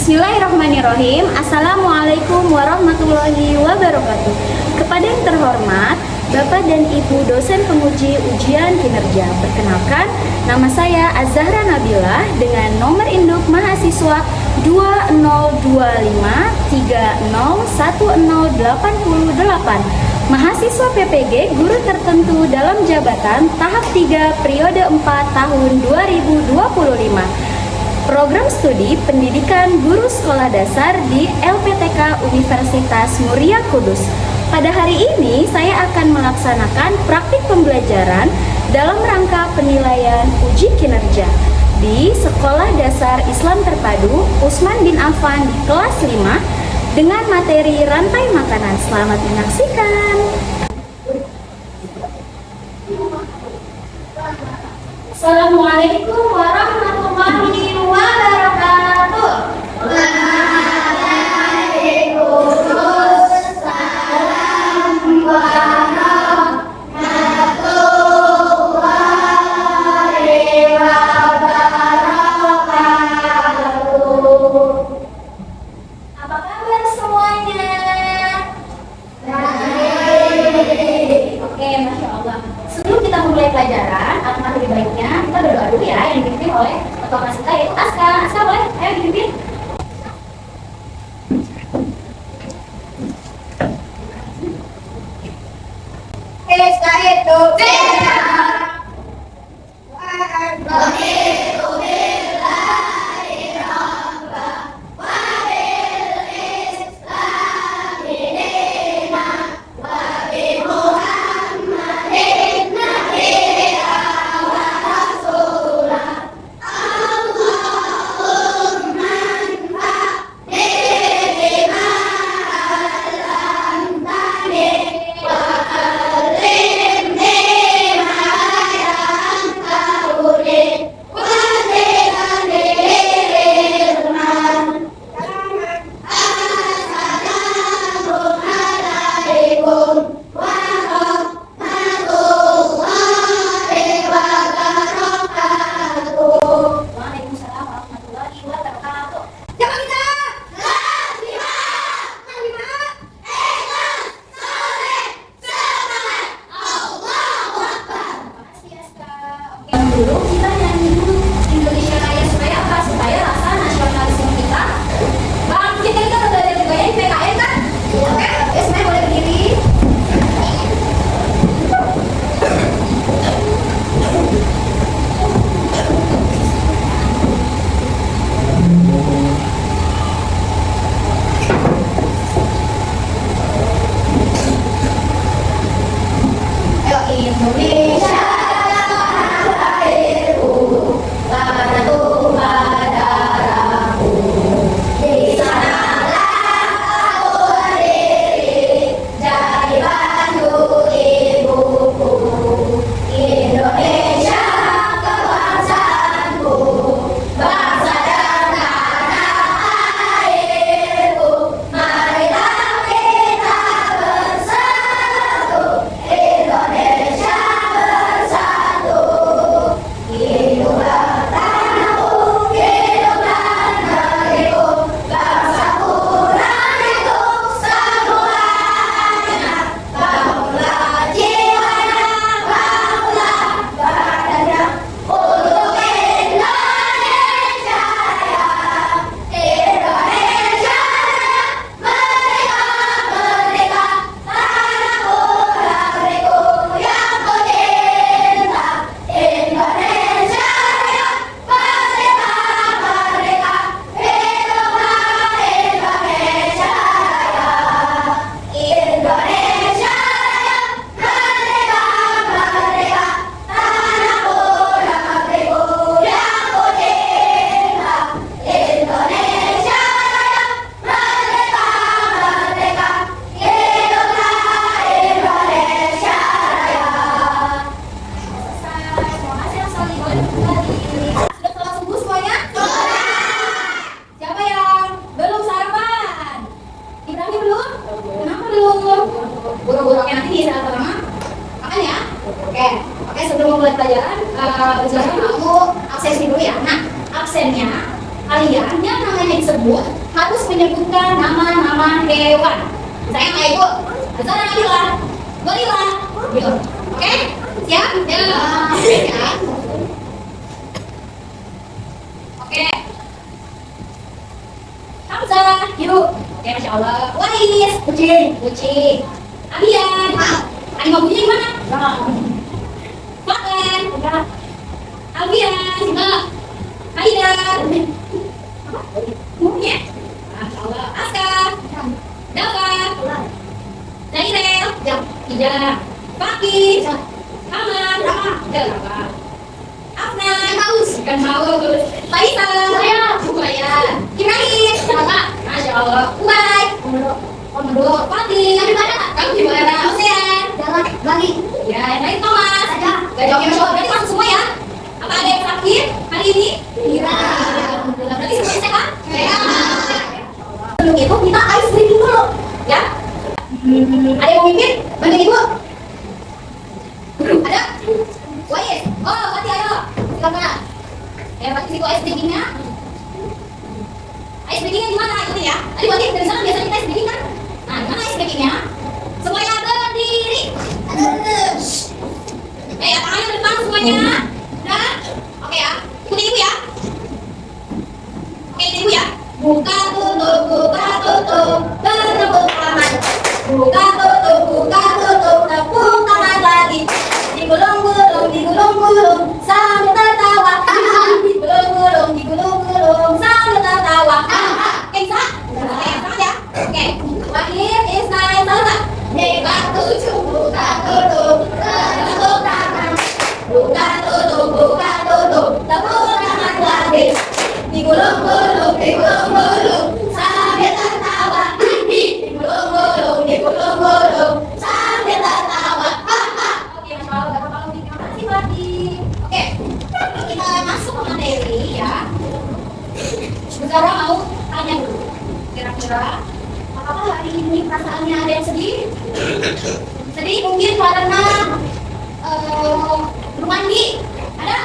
Bismillahirrahmanirrahim. Assalamualaikum warahmatullahi wabarakatuh. Kepada yang terhormat Bapak dan Ibu dosen penguji ujian kinerja, perkenalkan nama saya Az-Zahra Nabilah dengan nomor induk mahasiswa 2025301088, mahasiswa PPG guru tertentu dalam jabatan tahap 3 periode 4 tahun 2025. Program studi pendidikan guru sekolah dasar di LPTK Universitas Muria Kudus. Pada hari ini saya akan melaksanakan praktik pembelajaran dalam rangka penilaian uji kinerja di Sekolah Dasar Islam Terpadu Utsman bin Affan di kelas 5 dengan materi rantai makanan. Selamat menyaksikan. Assalamualaikum warahmatullahi wabarakatuh. Apa kabar semuanya? Baik. Oke, Masya Allah. Sebelum kita mulai pelajaran, alangkah lebih baiknya kita berdoa dulu ya, yang dipimpin oleh ketua kelas kita yaitu Aska. Aska boleh? Ayo dipimpin. Kita itu dulu kita nyanyi dulu Indonesia Raya supaya apa? Supaya rasa nasionalisme kita bangkit. Kita udah belajar juga ya di PKN kan? Oke, semuanya boleh berdiri. Ayo Indonesia buru-burunya nanti di saat pertama makan ya. Oke, sebelum mulai pelajaran aku absensi dulu ya. Nah, absennya kalian yang namanya disebut harus menyebutkan nama-nama hewan. Saya kayak ibu, misalnya gorila, gorila, gitu. Oke? Siap? Ya. Ya. Oke. Hamzah, yuk. Oke, masya Allah. Wais, kucing, kucing. Abian, animal bunyinya gimana? Makan. Albian, singa. Haidar. Ya. Masya Allah. Aska. Dava. Nairel. Tidak. Fakih. Aman. Delapan. Afnan. Haus. Ikan haus. Laisa. Buaya. Ibrahim. Masya Allah. Ubay. Omdo. Fatih. Kamu gimana? Kamu gimana? Osean. Jalan. Lagi. Ya, yang lain Thomas. Ada. Gak jawab yang jawab. Berarti masuk semua ya. Apa ada yang sakit hari ini? Tidak. Berarti semuanya sehat? Sehat. Sebelum itu kita ice breaking dulu. Ya. Ada yang mau mimpin? Bantu ibu. Ada? Wais. Oh, Fatih ayo. Silakan. Ya, Fatih situ ice breakingnya. Ice breakingnya gimana? Ikutin ya. Tadi Fatih dari sana biasanya kita ice breaking kan? Nah, gimana ice breakingnya? Semuanya berdiri. Tangannya ke depan semuanya. Udah? Oke ya. Ikutin ibu ya. Oke, ikutin ibu ya. Buka tutup, bertepuk tangan. Buka tutup, tepuk tangan lagi. Digulung-gulung, sambil tertawa. Digulung-gulung, sambil tertawa. Oke, bisa? Oke, semangat ya. Oke, terakhir is naik salsa. Buka tutup, tepuk tangan. Buka tutup, tepuk tangan lagi. Digulung-gulung, sambil tertawa. Digulung-gulung, sambil tertawa. Oke, masya Allah, gak apa-apa. Terima kasih, Fatih. Oke, kita masuk ke materi ya. Saudara mau tanya dulu. Kira-kira apakah hari ini perasaannya ada yang sedih? Sedih mungkin karena belum mandi. Ada?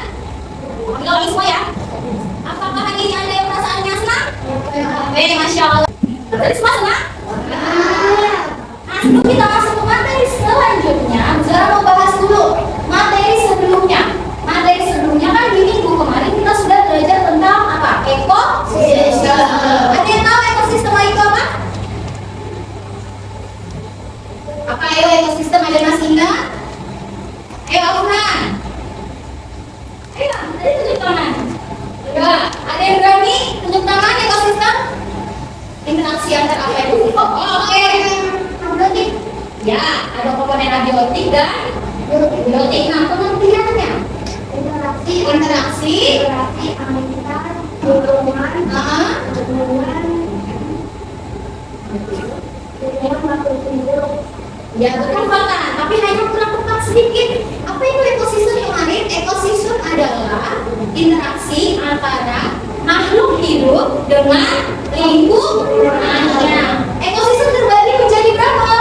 Enggak lagi semua ya. Apakah hari ini ada yang perasaannya senang? Masya Allah. Berarti semua senang? Nah, sebelum kita masuk ke materi selanjutnya, Zara mau bahas dulu materi sebelumnya. Materi sebelumnya kan di minggu kemarin kita sudah belajar tentang apa? Ekosistem. Ada yang tahu ekosistem itu apa? Apa ayo ekosistem, ada yang masih ingat? Ayo Afnan. Ayo, tadi tunjuk tangan. Ya, ada yang berani tunjuk tangan ekosistem? Interaksi antar apa ekosistem? Oke. Abiotik. Ya, ada komponen abiotik dan biotik. Nah, pengertiannya interaksi antar hubungan makhluk hidup. Ya, betul Pak. Tapi hanya kurang tepat sedikit. Apa itu ekosistem kemarin? Ekosistem adalah interaksi antara makhluk hidup dengan lingkungannya. Ekosistem terbagi menjadi berapa?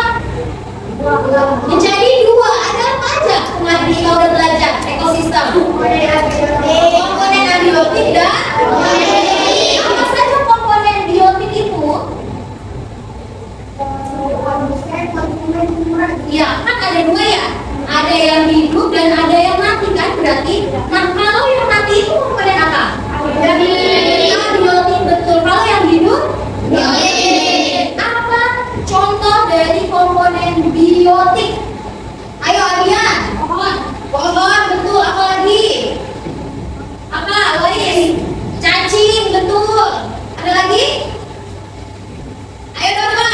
Menjadi dua. Ada apa aja? Kemarin kita udah belajar ekosistem. Komponen abiotik dan apa saja komponen biotik itu? Ya, kan ada dua ya. Ada yang hidup dan ada yang mati kan berarti. Nah, kalau yang mati itu komponen apa? Abiotik, betul. Kalau yang hidup? Apa contoh dari komponen biotik? Ayo Abian. Pohon, betul. Apa lagi? Apa? Lois? Cacing, betul. Ada lagi? Ayo Dora.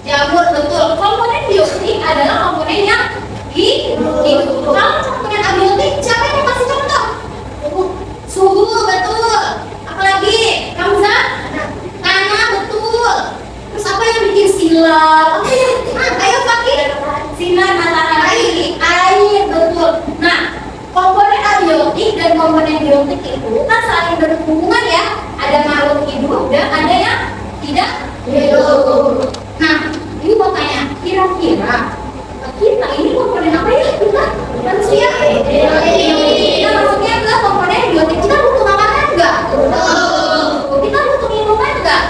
Jamur, betul. Komponen biotik adalah komponen yang hidup. Kalau komponen abiotik, siapa yang kasih contoh? Suhu, betul. Apalagi? Hamzah? Tanah, betul. Terus apa yang bikin silau? Ayo Fakir. Sinar matahari, air, betul. Nah, komponen abiotik dan komponen biotik itu kan saling berhubungan ya. Ada makhluk hidup dan ada yang tidak hidup. Nah, ini mau tanya, kira-kira kita ini komponen apa ya? Kita manusia. Kita masuknya ke komponen biotik. Kita butuh makanan enggak? Kita butuh minuman enggak?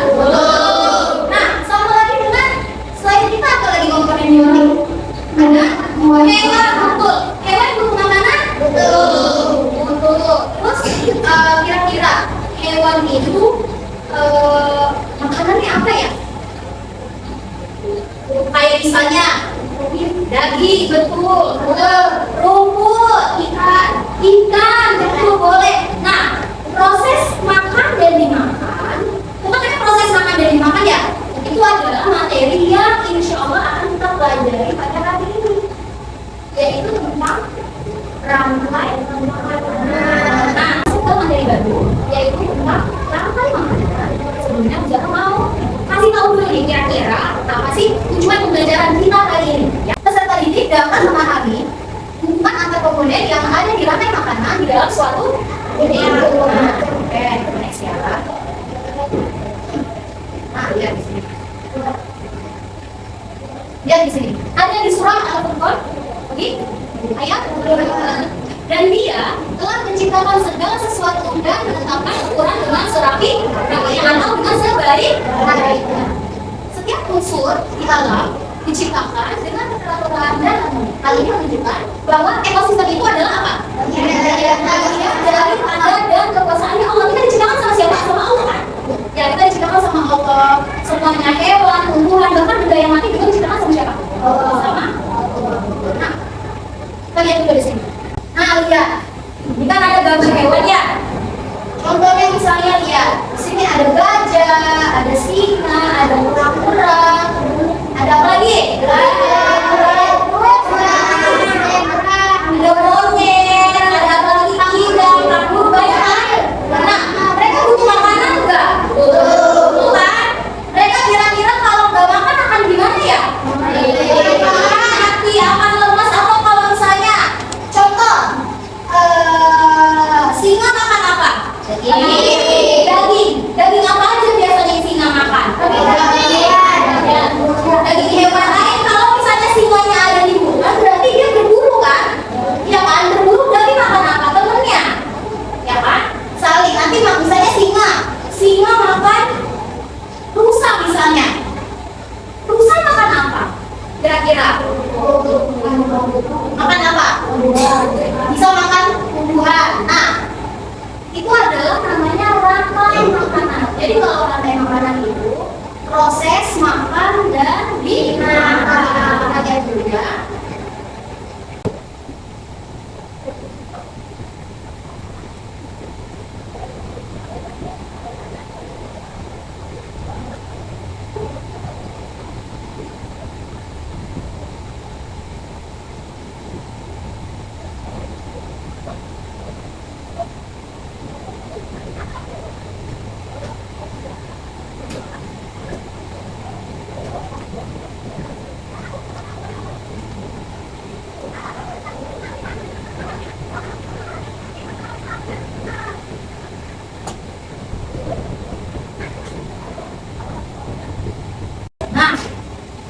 kira-kira hewan itu makanannya apa ya? Kayak misalnya daging, betul, rumput, ikan, betul, boleh. Nah, proses makan dan dimakan, bukan hanya proses makan dan dimakan ya, itu adalah materi yang insya Allah akan kita pelajari pada hari ini, yaitu tentang rangkai makanan. Nah, masuk ke materi baru, yaitu tentang rangkai makanan. Sebelumnya juga mau kasih tahu dulu nih kira-kira apa sih tujuan pembelajaran kita kali ini. Ya, peserta didik dapat memahami hubungan antar komponen yang ada di rangkai makanan di dalam suatu unit. Oke, next ya. Nah, lihat di sini. Lihat di sini. Ada di surat Al-Furqan. Oke, ayat. Dan dia telah menciptakan segala sesuatu dan menetapkan ukuran dengan serapi atau dengan sebaik-baiknya. Setiap unsur di alam diciptakan dengan keteraturan dan hal ini menunjukkan bahwa ekosistem itu adalah apa? Dari tanda dan kekuasaannya Allah. Kita diciptakan sama siapa? Sama Allah kan? Ya, kita diciptakan sama Allah. Semuanya hewan, tumbuhan, bahkan benda yang mati juga diciptakan sama siapa? Sama Allah. Nah, kita lihat dulu di sini. Nah, lihat. Ini kan ada gambar hewan ya. Contohnya misalnya lihat. Di sini ada gajah, ada singa, ada kura-kura. Ada apa lagi? Ada monyet, ada apa lagi? Kidang, kanguru, banyak kan? Nah, mereka butuh makanan enggak? Butuh kan? Mereka kira-kira kalau nggak makan akan gimana ya? Mati, akan lemas, atau kalau misalnya contoh singa makan apa? Daging apa aja biasanya singa makan? Daging hewan lain. Kalau misalnya singanya ada di hutan, berarti dia berburu kan? Ya kan, berburu berarti makan apa? Temennya, ya kan? Saling. Nanti misalnya singa makan rusa misalnya. Rusa makan apa? Kira-kira makan apa? Bisa makan tumbuhan. Nah, itu adalah namanya rangkai makanan. Jadi kalau rangkai makanan itu proses makan dan dimakan. Ada juga.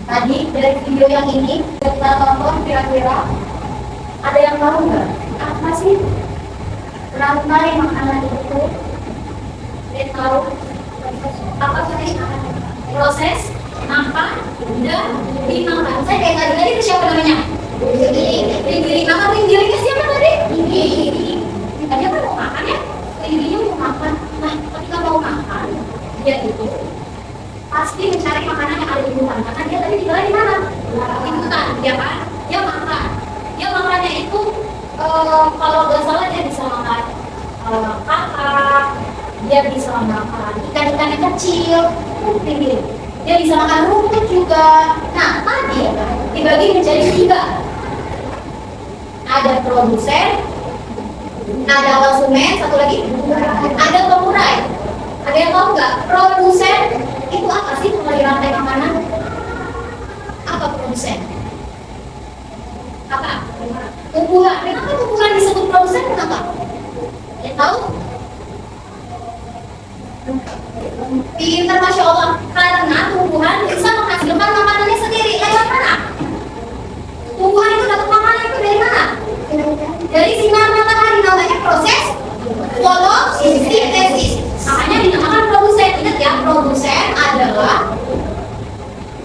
Tadi dari video yang ini kita tonton, kira-kira ada yang tahu nggak apa sih rangkai makanan itu? Dia tahu apa sih proses makan dan dimakan? Saya kayak tadi itu siapa namanya? Tinggi. Nama tingginya siapa tadi? Tinggi. Dia kan mau makan ya? Tingginya mau makan. Nah, ketika mau makan dia itu pasti mencari makanan yang ada di hutan, karena dia tadi tinggal di mana? Di hutan, ya kan? Dia makan. Dia makannya itu kalau nggak salah dia bisa makan kakak, dia bisa makan ikan-ikan yang kecil, tinggi. Dia bisa makan rumput juga. Nah, tadi dibagi menjadi 3. Ada produsen, ada konsumen, satu lagi ada pengurai. Ada yang tahu nggak? Produsen itu apa sih dari rantai makanan? Apa produsen? Apa? Tumbuhan. Kenapa tumbuhan disebut produsen? Kenapa? Ya tahu? Pintar, Masya Allah. Karena tumbuhan bisa menghasilkan makanannya sendiri. Lewat mana? Tumbuhan itu dapat makanan itu dari mana? Dari sinar matahari. Namanya proses fotosintesis. Makanya dinamakan produsen. Ingat ya, produsen adalah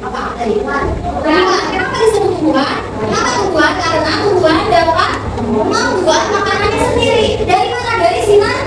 apa? Tadi kenapa disebut tumbuhan? Kenapa tumbuhan? Karena tumbuhan dapat membuat makanannya sendiri. Dari mana? Dari sinar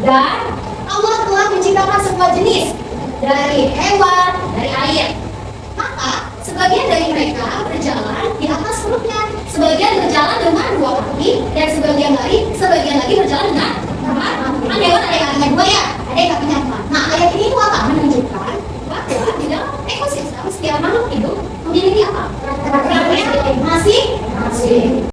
Dan Allah telah menciptakan semua jenis dari hewan, dari air. Maka sebagian dari mereka berjalan di atas perutnya, sebagian berjalan dengan dua kaki, dan sebagian lagi berjalan dengan empat. Kan hewan ada yang kakinya dua ya, ada yang kakinya empat. Nah, ayat ini itu apa? Menunjukkan bahwa di dalam ekosistem setiap makhluk hidup memiliki apa? Masing-masing.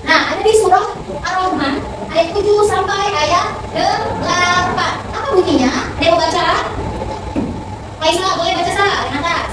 Nah, ada di surah Ar-Rahman ayat 7 sampai ayat 8. Apa bunyinya? Ada yang mau baca? Faisal, boleh baca Sa? Di atas.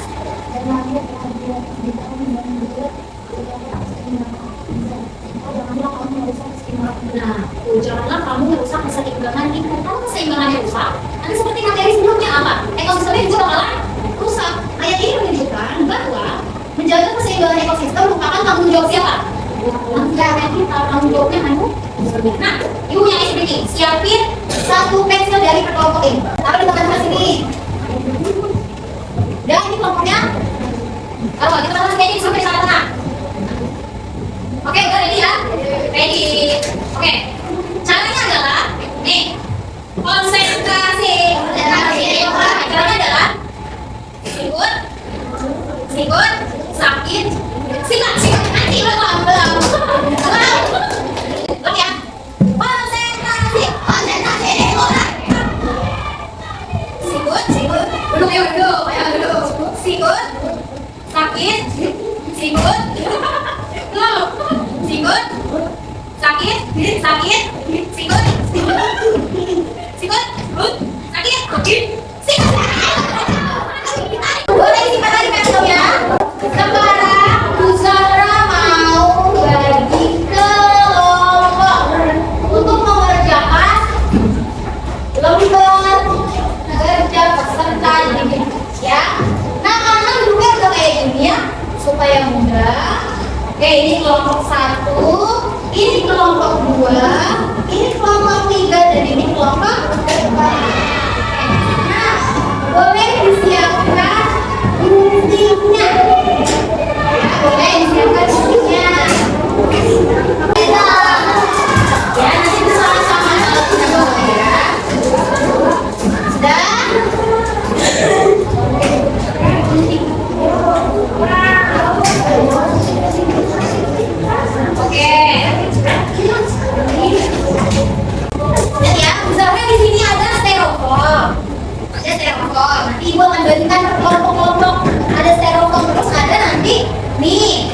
Nah, janganlah kamu merusak keseimbangan itu. Kalau keseimbangannya rusak, nanti seperti materi sebelumnya apa? Ekosistemnya juga bakalan rusak. Ayat ini menunjukkan bahwa menjaga keseimbangan ekosistem merupakan tanggung jawab siapa? Tanggung jawabnya Nah, ibu yang seperti ini, siapin satu pensil dari kelompok ini. Taruh di tengah-tengah sini. Dan ini kelompoknya. Kalau kita bahas kayak ini sampai tengah-tengah. Oke, udah ready ya? Ready. Oke. Caranya adalah nih. Konsentrasi. Caranya adalah sikut, sakit, sikat. Nanti belum. Ya. Konsentrasi. Sikut. Duduk. Sikut, sakit, sikut, sakit, boleh simpan lagi pensilnya. Sekarang Bu Zahra mau bagi kelompok untuk mengerjakan lembar kerja peserta didik ya. Nah, anak duduknya udah kayak gini ya supaya mudah. Oke, ini kelompok 1, ini kelompok 2, ini kelompok 3, dan ini kelompok 4. Nah, boleh disiapkan guntingnya. Ya, boleh disiapkan guntingnya. Ya, nanti bersama-sama kita bawa ya. Dan oke. Lihat ya, misalnya di sini ada styrofoam. Nanti ibu akan bagikan kelompok-kelompok. Ada styrofoam, terus ada nanti nih.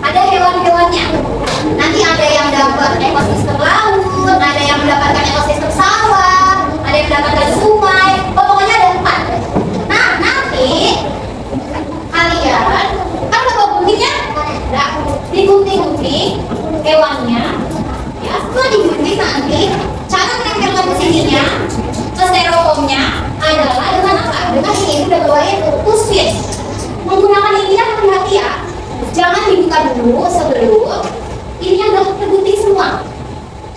Ada hewan-hewannya. Nanti ada yang dapat ekosistem laut, ada yang mendapatkan ekosistem sawah, ada yang mendapatkan sungai. Pokoknya ada 4. Nah, nanti kalian kan bawa guntingnya, nah, digunting-gunting hewannya. Ya, setelah digunting nanti cara menempelkan ke sininya, ke styrofoamnya adalah dengan apa? Dengan ini udah bawain toothpaste. Menggunakan ini ya, hati-hati ya. Jangan dibuka dulu sebelum ini yang udah tergunting semua.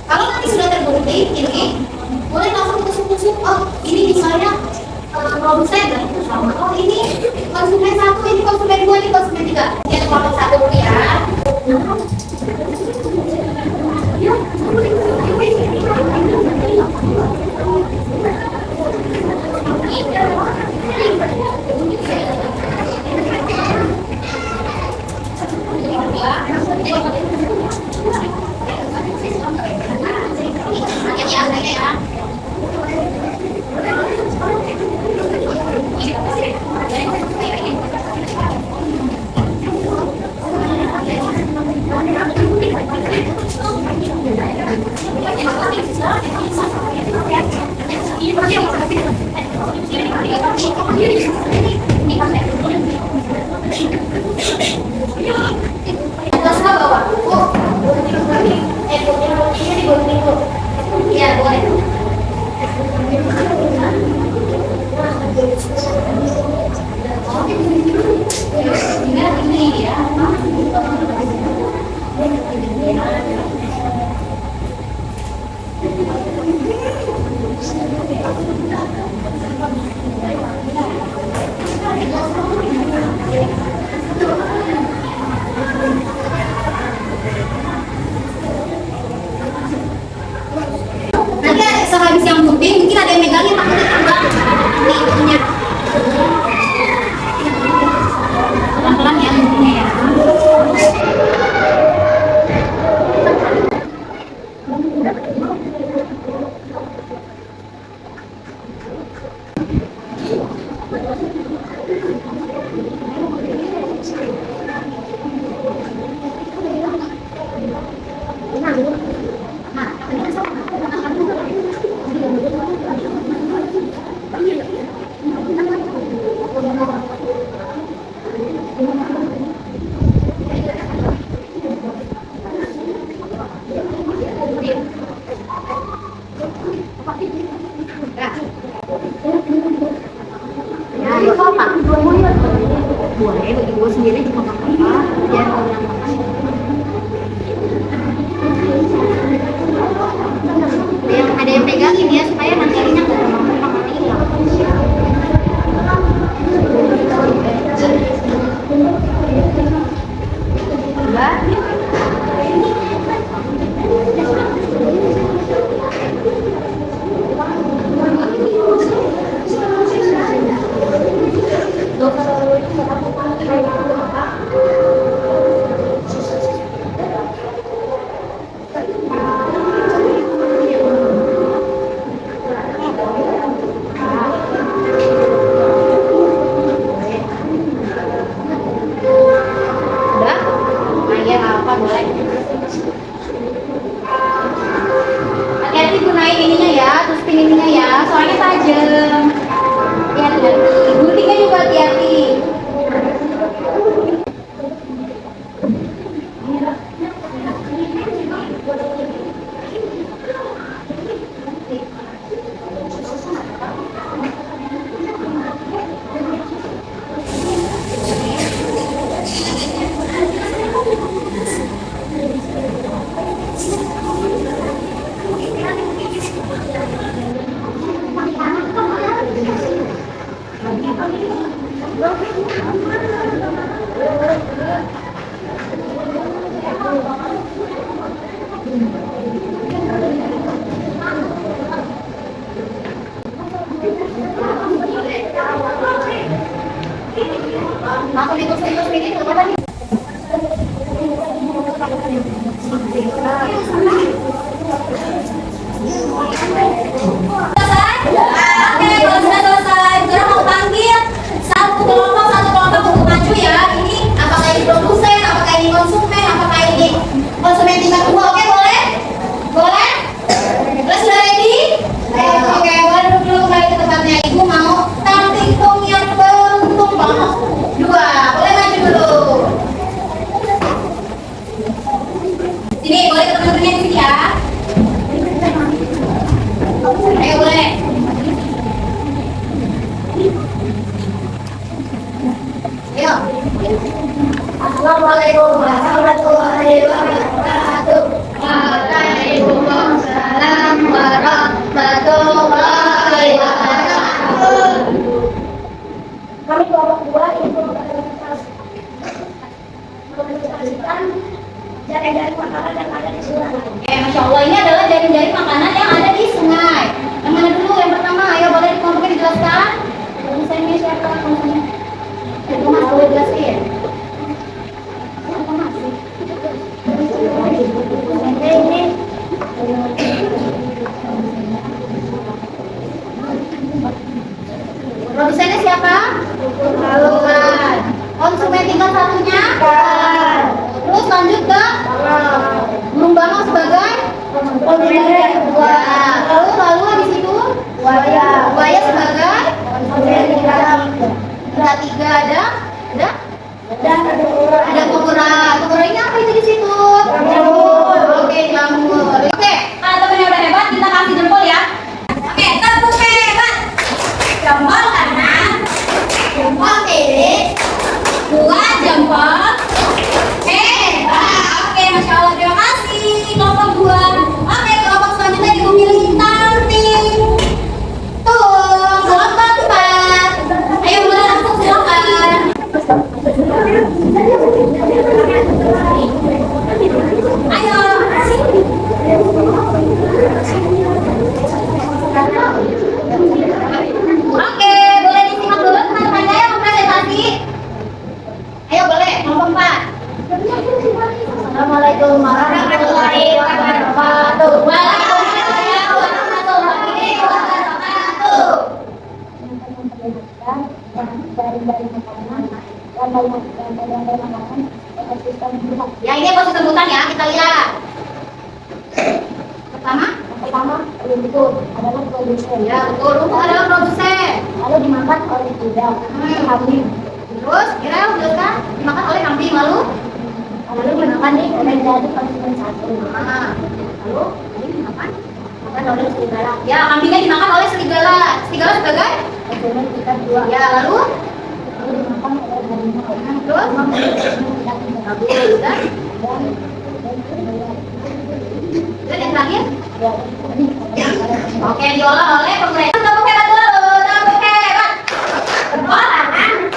Kalau nanti sudah tergunting ini, boleh langsung tusuk-tusuk. Oh, ini misalnya produsen dan oh ini konsumen 1, ini konsumen 2, ini konsumen 3. Ini kelompok 1 dulu ya. Boleh bagi gue sendiri juga nggak apa-apa. Jangan kau bilang makasih. Ada yang pegangin ya supaya nanti ini nggak terlalu hilang. Hati-hati gunain ininya ya, terus ininya ya, soalnya tajam. Hati-hati, guntingnya juga hati-hati. Aku dikus-dikus ini kenapa nih? Oke, kalau sudah selesai, sekarang mau panggil satu kelompok untuk maju ya. Ini apakah ini produsen, apakah ini konsumen, apakah ini konsumen tingkat 2? Oke, boleh? Boleh? Terus sudah ready? Oke, boleh duduk dulu kembali ke tempatnya. Ibu mau tampil yang beruntung banget. 2, boleh maju dulu. Sini, boleh teman-temannya di sini ya. Ayo boleh. Ayo. Assalamualaikum warahmatullahi wabarakatuh. Waalaikumsalam warahmatullahi wabarakatuh. Kami kelompok 2 ingin mempresentasikan jaring-jaring makanan yang ada di sungai. Masya Allah, ini adalah jaring-jaring makanan yang ada di sungai. Yang mana dulu? Yang pertama, ayo boleh di kelompoknya dijelaskan. Konsumennya siapa? Konsumen. Itu mas boleh jelasin. Siapa mas? Ini. Produsennya siapa? Bukan. Konsumen tingkat 1-nya? Bukan. Terus lanjut ke? Burung bangau sebagai? Konsumen kedua. Lalu habis itu? Buaya sebagai? Konsumen tingkat 3. Ada? Ada kura. Kuranya apa itu di situ? Jamur. Oke, jamur. Oke, kalau temennya udah hebat, kita kasih jempol ya. Oke, tepuk hebat. Jempol kanan, jempol kiri, 2 jempol. Hebat. Oke, Masya Allah, terima kasih kelompok 2. Oke, kelompok selanjutnya Ibu pilih tampil. Tuh, kelompok 4. Ayo boleh langsung silakan. Lumpur adalah produsen. Ya, betul. Lumpur adalah produsen. Lalu dimakan oleh kuda, kambing. Terus, kira udah kan dimakan oleh kambing lalu? Lalu dimakan oleh jadi konsumen satu. Lalu kambing dimakan Oleh serigala. ya, kambingnya dimakan oleh serigala. Serigala sebagai Konsumen tingkat 2. ya, lalu Dimakan oleh harimau. terus bagus dan yang terakhir oke, diolah oleh pemerintah. Tepuk hebat dulu, tepuk hebat. Jempol kanan,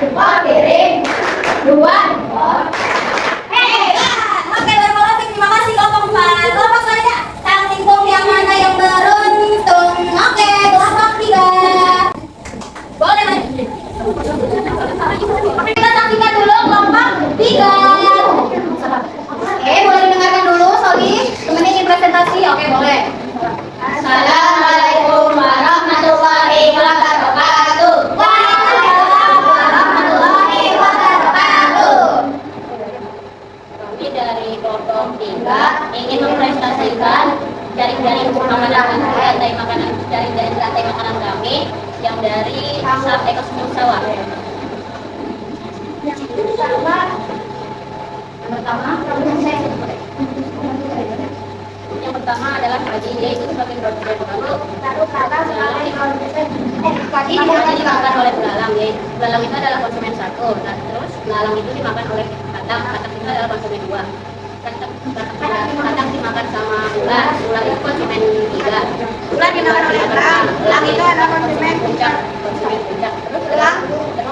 jempol kiri, dua jempol. Hebat. Oke, berkolasi. Terima kasih kelompok 4. Kelompok selanjutnya, tanggung yang mana yang beruntung? Oke, kelompok 3. Boleh maju. Kita saksikan dulu kelompok 3. Oke, boleh dengarkan dulu, sorry. Temen ingin presentasi, oke boleh. Assalamualaikum warahmatullahi wabarakatuh. Waalaikumsalam warahmatullahi wabarakatuh. Kami dari kelompok 3 ingin mempresentasikan jaring-jaring makanan rantai makanan kami yang dari pusat ekosistem sawah. Yang pertama adalah padi, yaitu sebagai produsen baru. padi Dimakan oleh belalang, yaitu belalang itu adalah konsumen 1. Nah, terus belalang itu dimakan oleh katak itu adalah konsumen 2. Katak dimakan sama ular itu konsumen 3. Ular dimakan oleh belang, belang itu adalah konsumen puncak. Terus belang,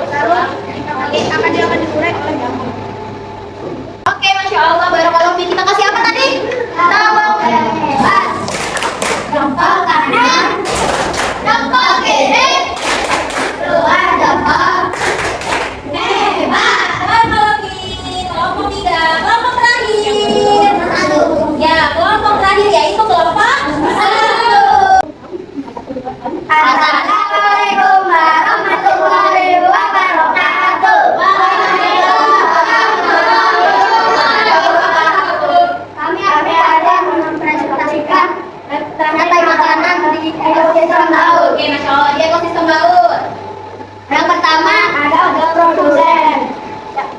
lalu akan digoreng oleh nyamuk. Oke, masya Allah, barakallahu fiik. Kita kasih apa tadi? Tepuk hebat. Jempol kanan, jempol kiri, dua jempol. Hebat. Barakallahu fiik. Kelompok 3, kelompok terakhir. Ya, kelompok terakhir yaitu kelompok 1. Assalamualaikum warahmatullahi wabarakatuh. Kami akan mempresentasikan rantai makanan di ekosistem laut. Oke, masya Allah, di ekosistem laut. Yang pertama ada produsen,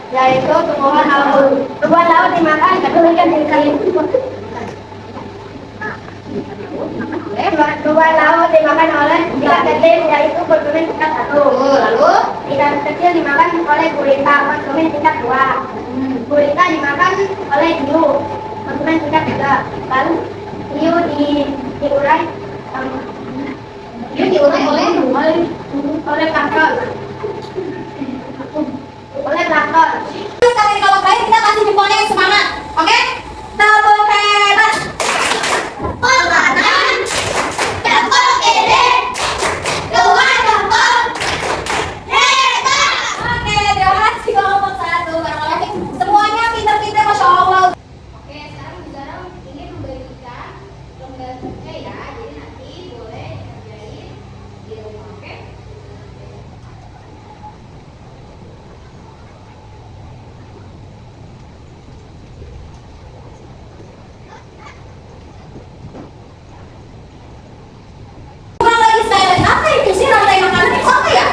yaitu tumbuhan laut. Tumbuhan laut dimakan kemudian dikali. Tumbuhan laut dimakan oleh ikan kecil, yaitu konsumen tingkat 1. Lalu ikan kecil dimakan oleh gurita, konsumen tingkat 2. Gurita dimakan oleh hiu, konsumen tingkat 3. Lalu hiu diurai oleh plankton. Sekali kalau baik kita kasih jempolnya yang semangat, oke? Tepuk hebat. Jempol kanan, jempol kiri, dua jempol. Hebat. Oke, terima kasih kelompok 1. Barakallahu. Semuanya pintar-pintar, masya Allah. Oke, sekarang Bu Zara ingin membagikan lomba kerja ya, jadi nanti boleh dikerjain di rumah, oke? Ulang lagi sekali lagi. Apa itu sih rantai makanan itu apa ya?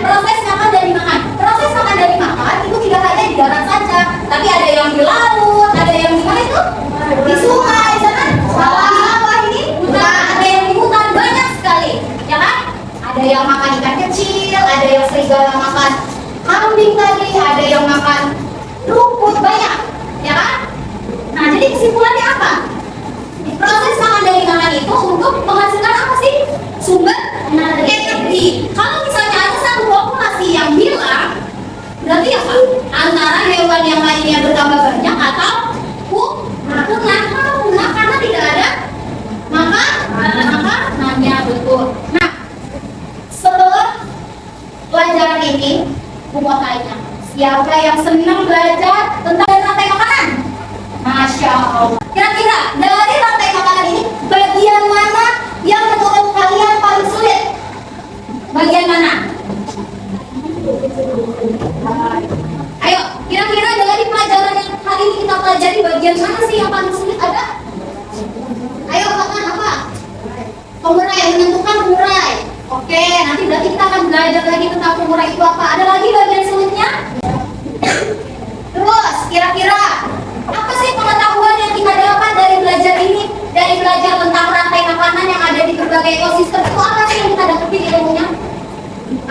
Proses makan dari makan. Proses makan dari makan itu tidak hanya di darat saja, tapi ada yang di laut, ada yang di mana itu? Di sungai, jangan sawah ini. Nah, ada yang di hutan, banyak sekali, ya kan? Ada yang makan ikan kecil, ada yang serigala makan kambing tadi, ada yang makan rumput, banyak, ya kan? Nah, jadi kesimpulannya apa? Proses makan dari makan itu untuk menghasilkan apa sih? Sumber energi. Kalau misalnya ada satu populasi yang hilang, berarti apa? Antara hewan yang lainnya bertambah banyak atau punah. Punah karena tidak ada makanannya, betul. Nah, setelah pelajaran ini, buat tanya, siapa yang senang belajar tentang rantai makanan? Masya Allah. Kira-kira dari rantai makanan ini bagian mana yang menurut kalian paling sulit? Bagian mana? Ayo, kira-kira dari pelajaran yang hari ini kita pelajari bagian mana sih yang paling sulit? Ada? Ayo katakan apa? Pengurai, menentukan pengurai. Oke, nanti berarti kita akan belajar lagi tentang pengurai itu apa. Ada lagi bagian selanjutnya? Terus, kira-kira apa sih pengetahuan yang kita dapat dari belajar ini? Dari belajar tentang rantai makanan yang ada di berbagai ekosistem itu apa sih yang kita dapetin ilmunya?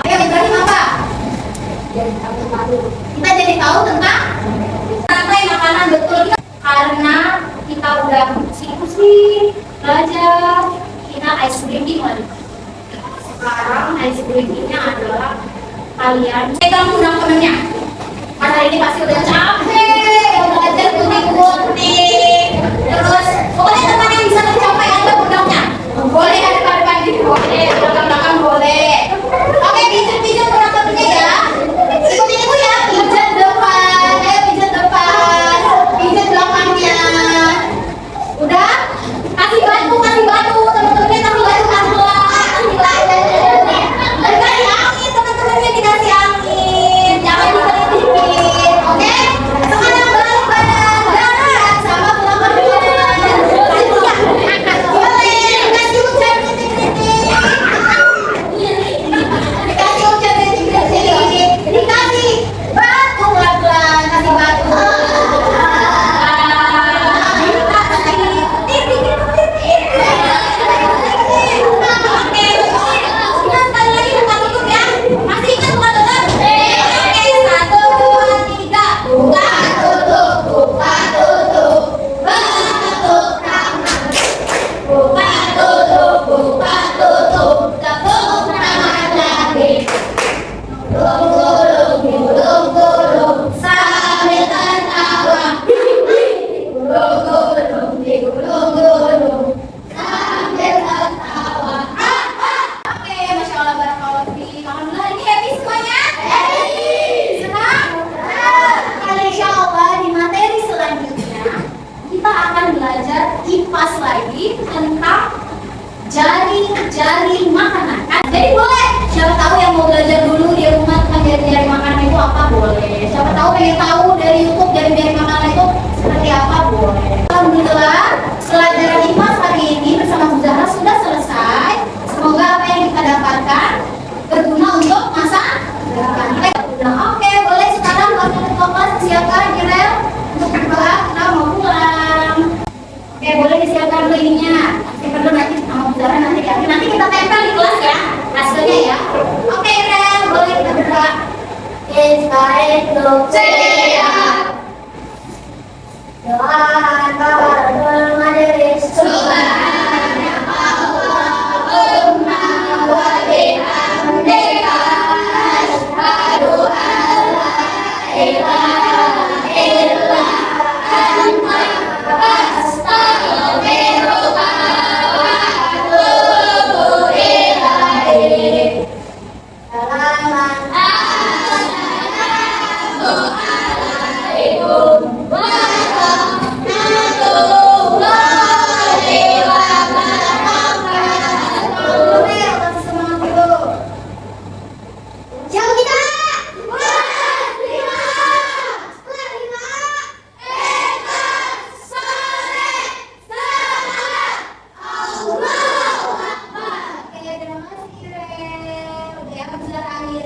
Ayo, Ibrahim apa? Kita jadi tahu tentang rantai makanan betul karena kita udah sih belajar kita ice breaking lagi. Sekarang ice breakingnya adalah kalian pegang undang temennya. Karena ini pasti udah capek belajar gunting-gunting. Terus pokoknya teman yang bisa tercapai anda undangnya. Boleh ada depan-depan gitu, boleh belakang-belakang boleh. Oke, pijat-pijat undang temennya ya. Ikutin ibu ya, pijat depan, ayo pijat depan, pijat belakangnya. Udah? Kasih batu teman-temannya kasih batu dikasih angin, teman-temannya dikasih angin, jangan dikelilingi, oke? Sekarang balik badan, gerak sama belakang badan. Boleh dikasih hujan rintik-rintik, dikasih hujan rintik-rintik, dikasih batu pelan-pelan, kasih batu. Kipas lagi tentang jari-jari makanan. Jadi boleh, siapa tahu yang mau belajar dulu di rumah tentang jari-jari makanan itu apa boleh. Siapa tahu pengen tahu dari YouTube jari-jari makanan itu seperti apa boleh. Alhamdulillah, pelajaran kipas hari ini bersama Bu Zahra sudah selesai. Semoga apa yang kita dapatkan berguna untuk masa depan. Oke, boleh sekarang waktu kelas siapkan Kirel untuk berdoa kita mau pulang. Oke, boleh disiapkan ininya. Perlu nanti sama Bu Zahra nanti ya. Nanti kita tempel di kelas ya hasilnya ya. Oke, Ren, boleh kita berdoa. Oke, terima kasih Ren. Udah ya, akhir